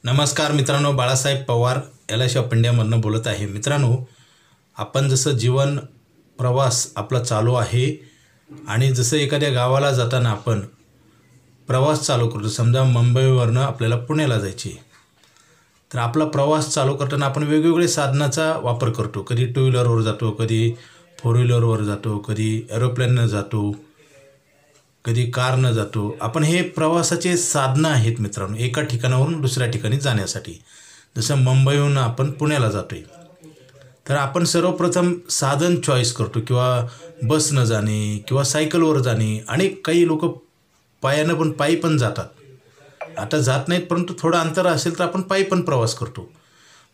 नमस्कार मित्रांनो, Balasaheb Pawar LIC of इंडियामधून बोलत आहे। मित्रांनो, आपण जसं जीवन प्रवास आपला चालू आहे आणि जसं एखाद्या गावाला जाताना आपण प्रवास चालू करतो, समजा मुंबईवरनं आपल्याला पुण्याला जायचे, तर आपला प्रवास चालू करताना आपण वेगवेगळे साधनाचा वापर करतो। कधी टू व्हीलरवर जातो, कधी फोर व्हीलरवर जातो, कधी एरोप्लेनने जातो, कधी कारने जातो। आपण हे प्रवासाचे साधनं आहेत मित्रांनो, एका ठिकाणावरून दुसऱ्या ठिकाणी जाण्यासाठी। जसं मुंबईहून आपण पुण्याला जातोय, तर आपण सर्वप्रथम साधन चॉईस करतो, किंवा बसने जाणे किंवा सायकलवर जाणे। आणि काही लोक पायाने पण पायी पण जातात, आता जात नाहीत, परंतु थोडं अंतर असेल तर आपण पायी पण प्रवास करतो।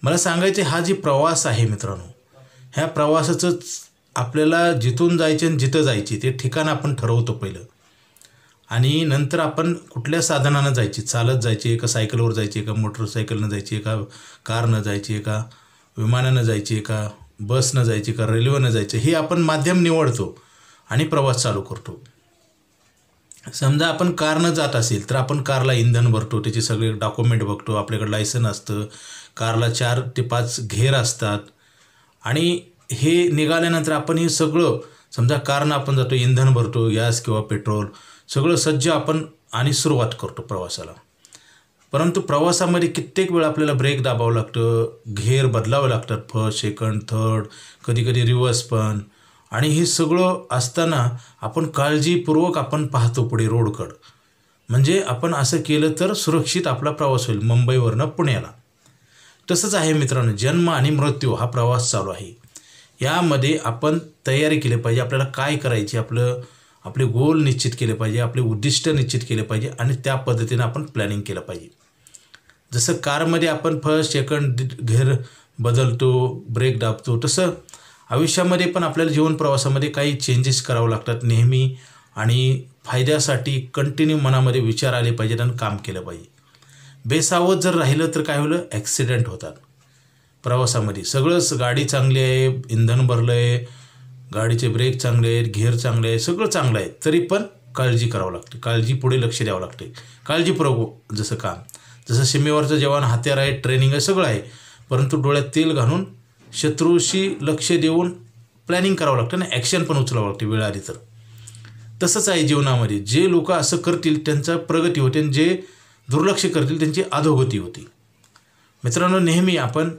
मला सांगायचे, हा जी प्रवास आहे मित्रांनो, ह्या प्रवासाचं आपल्याला जिथून जायचे आणि जिथं जायचे ते ठिकाण आपण ठरवतो पहिलं, आणि नंतर आपण कुठल्या साधनाने जायचे, चालत जायचे का सायकलवर जायचे का मोटरसायकलने जायचे का कारने जायचे का विमानाने जायचे का बसने जायचे का रेल्वेने जायचे, हे आपण माध्यम निवडतो आणि प्रवास चालू करतो। समजा आपण कारने जात असेल तर आपण कारला इंधन भरतो, त्याचे सगळे डॉक्युमेंट बघतो, आपल्याकडे लायसन असतं, कारला 4 ते 5 घेर असतात, आणि हे निघाल्यानंतर आपण हे सगळं, समजा कारने आपण जातो, इंधन भरतो, गॅस किंवा पेट्रोल सगळं सज्ज आपण आणि सुरुवात करतो प्रवासाला। परंतु प्रवासामध्ये कित्येक वेळ आपल्याला ब्रेक दाबावं लागतं, घेर बदलावं लागतात, फर्स्ट सेकंड थर्ड, कधी कधी रिवर्स पण। आणि हे सगळं असताना आपण काळजीपूर्वक आपण पाहतो पुढे रोडकडं, म्हणजे आपण असं केलं तर सुरक्षित आपला प्रवास होईल मुंबईवरनं पुण्याला। तसंच आहे मित्रांनो, जन्म आणि मृत्यू हा प्रवास चालू आहे, यामध्ये आपण तयारी केली पाहिजे। आपल्याला काय करायचे, आपले गोल निश्चित केले पाहिजे, आपले उद्दिष्ट निश्चित केले पाहिजे, आणि त्या पद्धतीने आपण प्लॅनिंग केलं पाहिजे। जसं कारमध्ये आपण फर्स्ट सेकंड घेर बदलतो, ब्रेक दाबतो, तसं आयुष्यामध्ये पण आपल्याला जीवन प्रवासामध्ये काही चेंजेस करावं लागतात नेहमी, आणि फायद्यासाठी कंटिन्यू मनामध्ये विचार आले पाहिजेत आणि काम केलं पाहिजे। बेसावध जर राहिलं तर काय होलं, ॲक्सिडेंट होतात प्रवासामध्ये। सगळंच गाडी चांगली आहे, इंधन भरलं आहे, गाडीचे ब्रेक चांगले आहेत, घेर चांगले आहे, सगळं चांगलं आहे, तरी पण काळजी करावं लागते, काळजी पुढे लक्ष द्यावं लागते, काळजीपूर्वक जसं काम, जसं सीमेवरचं जवान हत्यार आहे, ट्रेनिंग आहे, सगळं आहे, परंतु डोळ्यात तेल घालून शत्रूशी लक्ष देऊन प्लॅनिंग करावं लागतं आणि ॲक्शन पण उचलावं लागते वेळ आली तर। तसंच आहे जीवनामध्ये, जे लोक असं करतील त्यांचा प्रगती होते, आणि जे दुर्लक्ष करतील त्यांची अधोगती होती। मित्रांनो, नेहमी आपण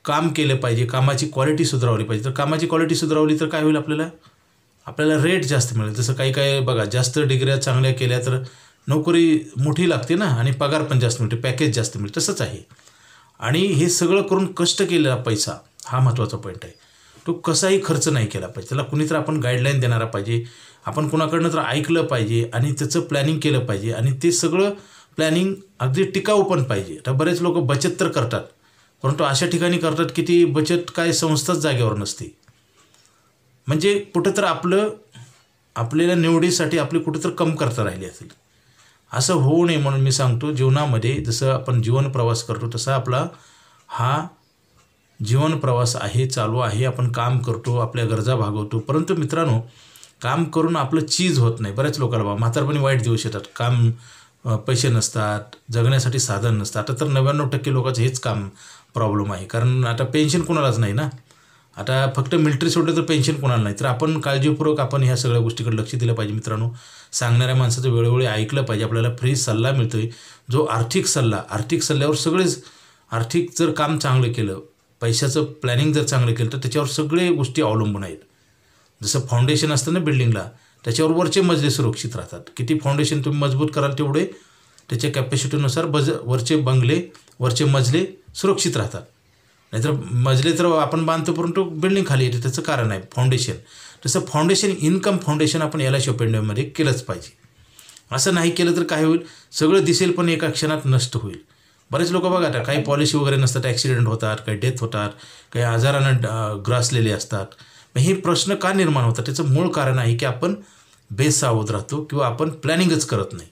काम केलं पाहिजे, कामाची क्वालिटी सुधारवली पाहिजे। तर कामाची क्वालिटी सुधारवली तर काय होईल, आपल्याला रेट जास्त मिळेल। जसं काही बघा, जास्त डिग्र्या चांगल्या केल्या तर नोकरी मोठी लागते ना, आणि पगार पण जास्त मिळते, पॅकेज जास्त मिळते, तसंच आहे। आणि हे सगळं करून कष्ट केलेला पैसा हा महत्त्वाचा पॉईंट आहे, तो कसाही खर्च नाही केला पाहिजे, त्याला कुणीतरी आपण गाईडलाईन देणारा पाहिजे, आपण कुणाकडनं तर ऐकलं पाहिजे आणि त्याचं प्लॅनिंग केलं पाहिजे, आणि ते सगळं प्लॅनिंग अगदी टिकाऊ पण पाहिजे। आता बरेच लोक बचत तर करतात, परंतु अशा ठिकाणी करतात की ती बचत काय संस्थाच जागेवर नसते, म्हणजे कुठं तर आपल्याला निवडीसाठी आपली कुठं तर कमतरता राहिली असेल। असं होऊ नये म्हणून मी सांगतो, जीवनामध्ये जसं आपण जीवन प्रवास करतो तसा आपला हा जीवन प्रवास आहे, चालू आहे, आपण काम करतो, आपल्या गरजा भागवतो, परंतु मित्रांनो, काम करून आपलं चीज होत नाही। बऱ्याच लोकांना बा म्हातारपणी वाईट दिवस येतात, काम पैसे नसतात, जगण्यासाठी साधन नसतं। आता तर 99% लोकांचं हेच काम प्रॉब्लेम आहे, कारण आता पेन्शन कोणालाच नाही ना, आता फक्त मिलिटरी सोडलं तर पेन्शन कोणाला नाही। तर आपण काळजीपूर्वक आपण ह्या सगळ्या गोष्टीकडे लक्ष दिलं पाहिजे मित्रांनो। सांगणाऱ्या माणसाचं वेळोवेळी ऐकलं पाहिजे, आपल्याला फ्री सल्ला मिळतोय, जो आर्थिक सल्ल्यावर सगळेच, आर्थिक जर काम चांगलं केलं, पैशाचं प्लॅनिंग जर चांगलं केलं, तर त्याच्यावर सगळे गोष्टी अवलंबून आहेत। जसं फाउंडेशन असतं ना बिल्डिंगला, त्याच्यावर वरचे मजले सुरक्षित राहतात। किती फाउंडेशन तुम्ही मजबूत कराल तेवढे त्याच्या कॅपॅसिटीनुसार वरचे मजले सुरक्षित राहतात। नाहीतर मजले तर आपण बांधतो, परंतु बिल्डिंग खाली येते, त्याचं कारण आहे फाउंडेशन। तसं इन्कम फाउंडेशन आपण LIC ऑफ इंडियामध्ये केलंच पाहिजे। असं नाही केलं तर काय होईल, सगळं दिसेल पण एका क्षणात नष्ट होईल। बरेच लोक बघा, आता काही पॉलिसी वगैरे नसतात, ॲक्सिडेंट होतात, काही डेथ होतात, काही आजारानं ग्रासलेले असतात। मग हे प्रश्न का निर्माण होतात, त्याचं मूळ कारण आहे की आपण बेसावध राहतो, किंवा आपण प्लॅनिंगच करत नाही।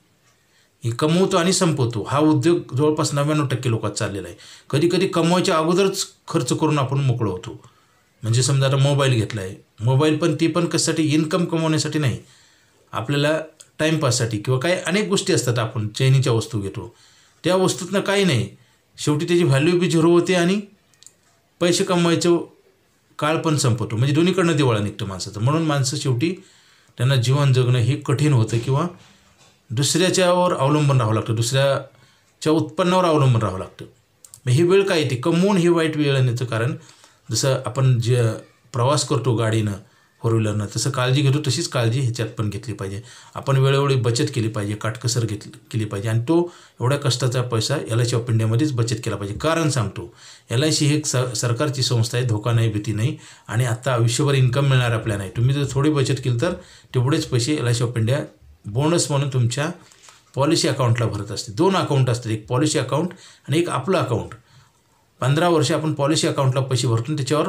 हे कमवतो आणि संपवतो हा उद्योग जवळपास 99% लोकात चाललेला आहे। कधी कधी कमवायच्या अगोदरच खर्च करून आपण मोकळं होतो। म्हणजे समजा आता मोबाईल घेतला आहे, मोबाईल पण ती पण कशासाठी, इन्कम कमवण्यासाठी नाही, आपल्याला टाईमपाससाठी, किंवा काही अनेक गोष्टी असतात। आपण चैनीच्या वस्तू घेतो, त्या वस्तूतनं काही नाही, शेवटी त्याची व्हॅल्यू बी झिरो होते आणि पैसे कमवायचं काळ पण संपतो. म्हणजे दोन्हीकडनं दिवाळा निघतं माणसाचं. म्हणून माणसं शेवटी त्यांना जीवन जगणं हे कठीण होतं किंवा दुसऱ्याच्यावर अवलंबून राहावं लागतं, दुसऱ्याच्या उत्पन्नावर अवलंबून राहावं लागतं. मग ही वेळ काय येते, कमवून ही वाईट वेळ येण्याचं कारण जसं आपण जे प्रवास करतो गाडीनं फोर व्हीलरनं, तसं काळजी घेतो तशीच काळजी ह्याच्यात पण घेतली पाहिजे. आपण वेळोवेळी बचत केली पाहिजे, काटकसर केली पाहिजे आणि तो एवढ्या कष्टाचा पैसा LIC ऑफ इंडियामध्येच बचत केला पाहिजे. कारण सांगतो, LIC ही एक सरकारची संस्था आहे, धोका नाही, भीती नाही आणि आत्ता आयुष्यभर इन्कम मिळणारा प्लॅन आहे. तुम्ही जर थोडी बचत केली तर तेवढेच पैसे LIC ऑफ इंडिया बोनस म्हणून तुमच्या पॉलिसी अकाउंटला भरत असते. 2 अकाउंट असतात, एक पॉलिसी अकाउंट आणि एक आपलं अकाउंट. 15 वर्ष आपण पॉलिसी अकाउंटला पैसे भरतो, त्याच्यावर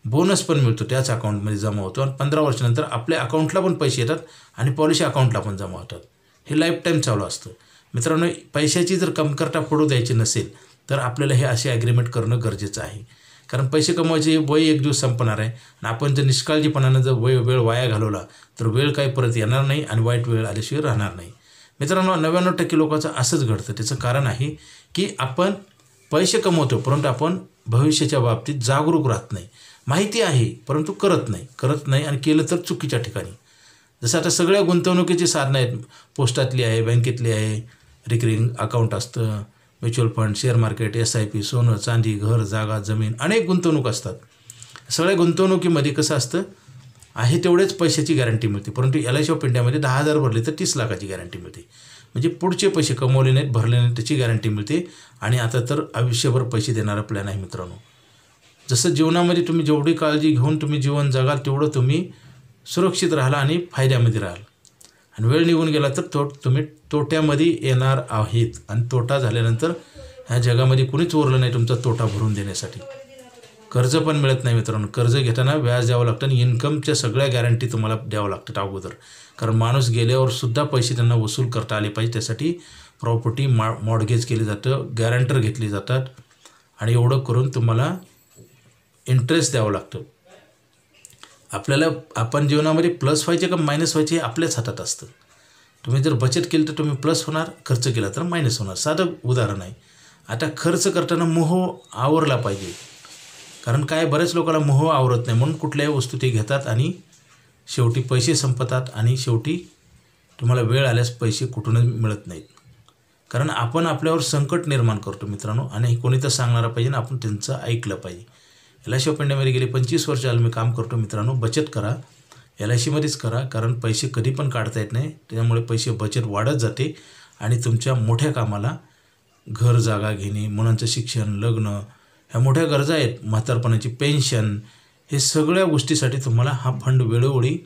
बोनस पण मिळतो, त्याच अकाउंटमध्ये जमा होतो आणि 15 वर्षानंतर आपल्या अकाउंटला पण पैसे येतात आणि पॉलिसी अकाउंटला पण जमा होतात. हे लाईफ टाईम चालू असतं. मित्रांनो, पैशाची जर कमतरता पडू द्यायची नसेल तर आपल्याला हे असे ॲग्रीमेंट करणं गरजेचं आहे. कारण पैसे कमवायचे वय एक दिवस संपणार आहे आणि आपण जर निष्काळजीपणानं जर वेळ वाया घालवला तर वेळ काही परत येणार नाही आणि वाईट वेळ आल्याशिवाय राहणार नाही. मित्रांनो, 99% लोकांचं असंच घडतं. त्याचं कारण आहे की आपण पैसे कमवतो परंतु आपण भविष्याच्या बाबतीत जागरूक राहत नाही. माहिती आहे परंतु करत नाही आणि केलं तर चुकीच्या ठिकाणी. जसं आता सगळ्या गुंतवणुकीची साधनं आहेत, पोस्टातली आहे, बँकेतली आहे, रिकरिंग अकाउंट असतं, mutual fund, share market, SIP, सोनं, चांदी, घर, जागा, जमीन, अनेक गुंतवणूक असतात. सगळ्या गुंतवणुकीमध्ये कसं असतं, आहे तेवढेच पैशाची गॅरंटी मिळते, परंतु LIC ऑफ इंडियामध्ये 10,000 भरले तर 30 लाखाची गॅरंटी मिळते. म्हणजे पुढचे पैसे कमवले नाहीत, भरले नाहीत त्याची गॅरंटी मिळते. आणि आता तर आयुष्यभर पैसे देणारा प्लॅन आहे. मित्रांनो, जसं जीवनामध्ये तुम्ही जेवढी काळजी घेऊन तुम्ही जीवन जगाल तेवढं तुम्ही सुरक्षित राहाल आणि फायद्यामध्ये राहाल. आणि वेळ निघून गेला तर तुम्ही तोट्यामध्ये येणार आहेत आणि तोटा झाल्यानंतर ह्या जगामध्ये कुणीच उरलं नाही तुमचा तोटा भरून देण्यासाठी. कर्ज पण मिळत नाही मित्रांनो. कर्ज घेताना व्याज द्यावं लागतं आणि इन्कमच्या सगळ्या गॅरंटी तुम्हाला द्यावं लागतात अगोदर. कारण माणूस गेल्यावर सुद्धा पैसे त्यांना वसूल करता आले पाहिजे. त्यासाठी प्रॉपर्टी मॉर्गेज केली जातं, गॅरंटर घेतली जातात आणि एवढं करून तुम्हाला इंटरेस्ट द्यावं लागतं. आपल्याला आपण जीवनामध्ये प्लस व्हायचे का मायनस व्हायचे हे आपल्याच हातात असतं. तुम्ही जर बचत केली तर तुम्ही प्लस होणार, खर्च केला तर मायनस होणार. साधं उदाहरण आहे. आता खर्च करताना मोह आवरला पाहिजे. कारण काय, बऱ्याच लोकांना मोह आवरत नाही म्हणून कुठल्याही वस्तू ते घेतात आणि शेवटी पैसे संपतात आणि शेवटी तुम्हाला वेळ आल्यास पैसे कुठूनच मिळत नाहीत. कारण आपण आपल्यावर संकट निर्माण करतो मित्रांनो आणि कोणी तर सांगणारा पाहिजे आणि आपण त्यांचं ऐकलं पाहिजे. LIC ऑफ इंडियामध्ये गेले 25 वर्ष झालं मी काम करतो मित्रांनो. बचत करा, LICमध्येच करा, कारण पैसे कधी पण काढता येत नाही. त्यामुळे पैसे बचत वाढत जाते आणि तुमच्या मोठ्या कामाला घर, जागा घेणे, मुलांचं शिक्षण, लग्न, ह्या मोठ्या गरजा आहेत, म्हातारपणाची पेन्शन, हे सगळ्या गोष्टीसाठी तुम्हाला हा फंड वेळोवेळी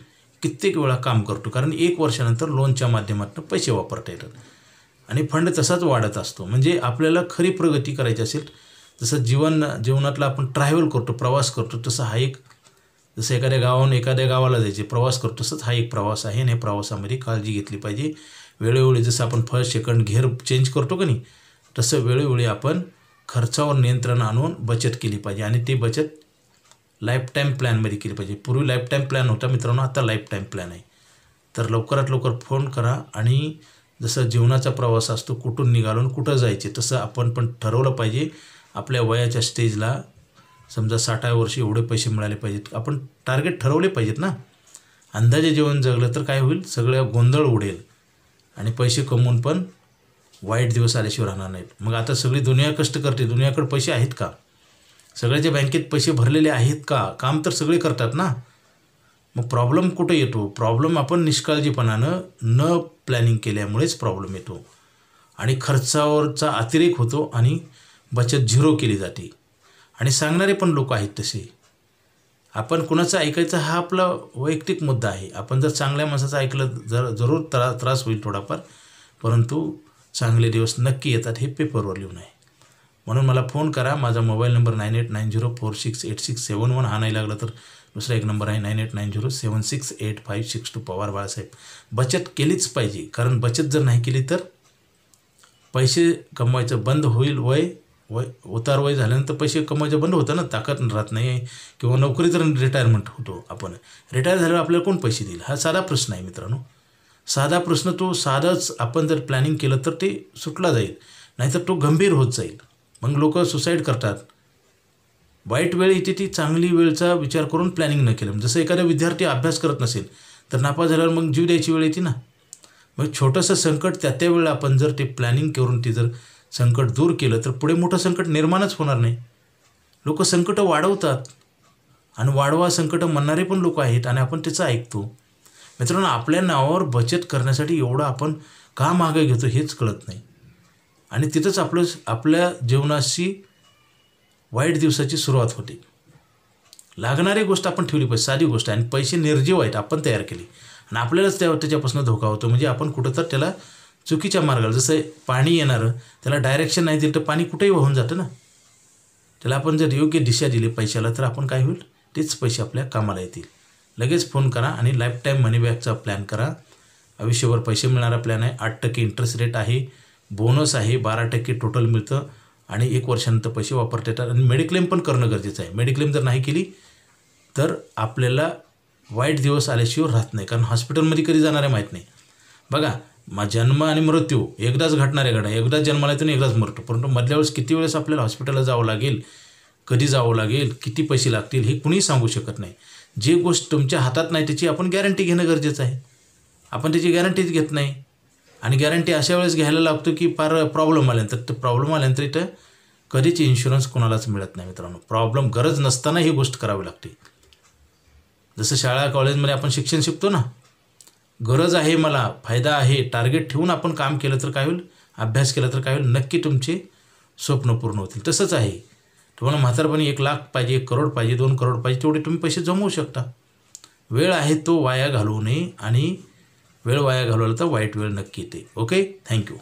कित्येक वेळा काम करतो. कारण 1 वर्षानंतर लोनच्या माध्यमातून पैसे वापरता येतात आणि फंड तसाच वाढत असतो. म्हणजे आपल्याला खरी प्रगती करायची असेल, जसं जीवनातला आपण ट्रॅव्हल करतो, प्रवास करतो, तसं हा एक, जसं एखाद्या गावाहून एखाद्या गावाला जायचे प्रवास करतो तसंच हा एक प्रवास आहे आणि या प्रवासामध्ये काळजी घेतली पाहिजे. वेळोवेळी जसं आपण फर्स्ट सेकंड घेर चेंज करतो का नाही, तसं वेळोवेळी आपण खर्चावर नियंत्रण आणून बचत केली पाहिजे आणि ती बचत लाईफ टाईम प्लॅनमध्ये केली पाहिजे. पूर्वी लाईफ टाईम प्लॅन होता मित्रांनो, आता लाईफ टाईम प्लॅन आहे. तर लवकरात लवकर फोन करा आणि जसं जीवनाचा प्रवास असतो, कुठून निघालून कुठं जायचे, तसं आपण पण ठरवलं पाहिजे. आपल्या वयाच्या स्टेजला समजा 60व्या वर्षी एवढे पैसे मिळाले पाहिजेत, आपण टार्गेट ठरवले पाहिजेत ना. अंदाजे जीवन जगलं तर काय होईल, सगळं गोंधळ उडेल आणि पैसे कमवून पण वाईट दिवस आल्याशिवाय राहणार नाहीत. मग आता सगळी दुनिया कष्ट करते, दुनियाकडे पैसे आहेत का? सगळ्याच्या बँकेत पैसे भरलेले आहेत का? काम तर सगळे करतात ना. मग प्रॉब्लेम कुठं येतो? प्रॉब्लेम आपण निष्काळजीपणानं न प्लॅनिंग केल्यामुळेच प्रॉब्लेम येतो आणि खर्चावरचा अतिरेक होतो आणि बचत झिरो केली जाते. आणि सांगणारे पण लोक आहेत तसे. आपण कुणाचं ऐकायचं हा आपला वैयक्तिक मुद्दा आहे. आपण जर चांगल्या माणसाचं ऐकलं जरूर त्रास होईल थोडाफार, परंतु चांगले दिवस नक्की येतात हे पेपरवर लिहून आहे. म्हणून मला फोन करा. माझा मोबाईल नंबर 9890468671. हा नाही लागला तर दुसरा एक नंबर आहे 9890768562. पवार बाळासाहेब. बचत केलीच पाहिजे, कारण बचत जर नाही केली तर पैसे कमवायचं बंद होईल. उतार वय झाल्यानंतर पैसे कमवायचं बंद होतं ना, ताकद राहत नाही किंवा नोकरी तर रिटायरमेंट होतो. आपण रिटायर झाल्यावर आपल्याला कोण पैसे देईल? हा साधा प्रश्न आहे मित्रांनो. साधा प्रश्न तो साधाच आपण जर प्लॅनिंग केलं तर ते सुटला जाईल. नाहीतर तो गंभीर होत जाईल. मग लोक सुसाईड करतात. वाईट वेळ येते ती चांगली वेळचा विचार करून प्लॅनिंग न केलं. जसं एखादा विद्यार्थी अभ्यास करत नसेल तर नापास झाल्यावर मग जीव द्यायची वेळ येते ना. मग छोटंसं संकट त्या वेळेला आपण जर ते प्लॅनिंग करून ते जर संकट दूर केलं तर पुढे मोठं संकट निर्माणच होणार नाही. लोक संकटं वाढवतात आणि वाढवा संकटं म्हणणारे पण लोक आहेत आणि आपण त्याचं ऐकतो. मित्रांनो, आपल्या नावावर बचत करण्यासाठी एवढं आपण का मागे घेतो हेच कळत नाही. आणि तिथंच आपल्या जीवनाशी वाईट दिवसाची सुरुवात होते. लागणारी गोष्ट आपण ठेवली पाहिजे, साधी गोष्ट आहे. आणि पैसे निर्जीव आहेत, आपण तयार केले आणि आपल्यालाच त्याच्यापासून धोका होतो. म्हणजे आपण कुठं तर त्याला चुकीच्या मार्गाला, जसं पाणी येणारं त्याला डायरेक्शन नाही दिलं तर पाणी कुठेही वाहून जातं ना. त्याला आपण जर योग्य दिशा दिली पैशाला तर आपण काय होईल, तेच पैसे आपल्या कामाला येतील. लगेच फोन करा आणि लाईफ टाईम मनी बॅकचा प्लॅन करा. आयुष्यभर पैसे मिळणारा प्लॅन आहे. 8% इंटरेस्ट रेट आहे, बोनस आहे, 12% टोटल मिळतं आणि 1 वर्षानंतर पैसे वापरता येतात. आणि मेडिक्लेम पण करणं गरजेचं आहे. मेडिक्लेम जर नाही केली तर आपल्याला वाईट दिवस आल्याशिवाय राहत नाही. कारण हॉस्पिटलमध्ये कधी जाणार आहे माहीत नाही. बघा, जन्म आणि मृत्यू एकदाच घडणारे घडा, एकदाच जन्माला येतो आणि एकदाच मरतो. परंतु मधल्या वेळेस किती वेळेस आपल्याला हॉस्पिटलला जावं लागेल, कधी जावं लागेल, किती पैसे लागतील हे कुणीही सांगू शकत नाही. जी गोष्ट तुमच्या हातात नाही त्याची आपण गॅरंटी घेणं गरजेचं आहे. आपण त्याची गॅरंटीच घेत नाही आणि गॅरंटी अशा वेळेस घ्यायला लागतो की फार प्रॉब्लेम आल्यानंतर. तर प्रॉब्लेम आल्यानंतर इथं कधीच इन्शुरन्स कोणालाच मिळत नाही मित्रांनो. प्रॉब्लेम गरज नसताना ही गोष्ट करावी लागते. जसं शाळा कॉलेजमध्ये आपण शिक्षण शिकतो ना, गरज आहे, मला फायदा आहे, टार्गेट ठेवून आपण काम केलं तर काय होईल, अभ्यास केला तर काय होईल, नक्की तुमचे स्वप्न पूर्ण होतील. तसंच आहे, तुम्हाला म्हातारपणी 1 लाख पाहिजे, 1 करोड पाहिजे, 2 करोड पाहिजे, तेवढे तुम्ही पैसे जमवू शकता. वेळ आहे तो वाया घालवू नये आणि वेळ वाया घालवला तर वाईट वेळ नक्की येते. Okay, thank you.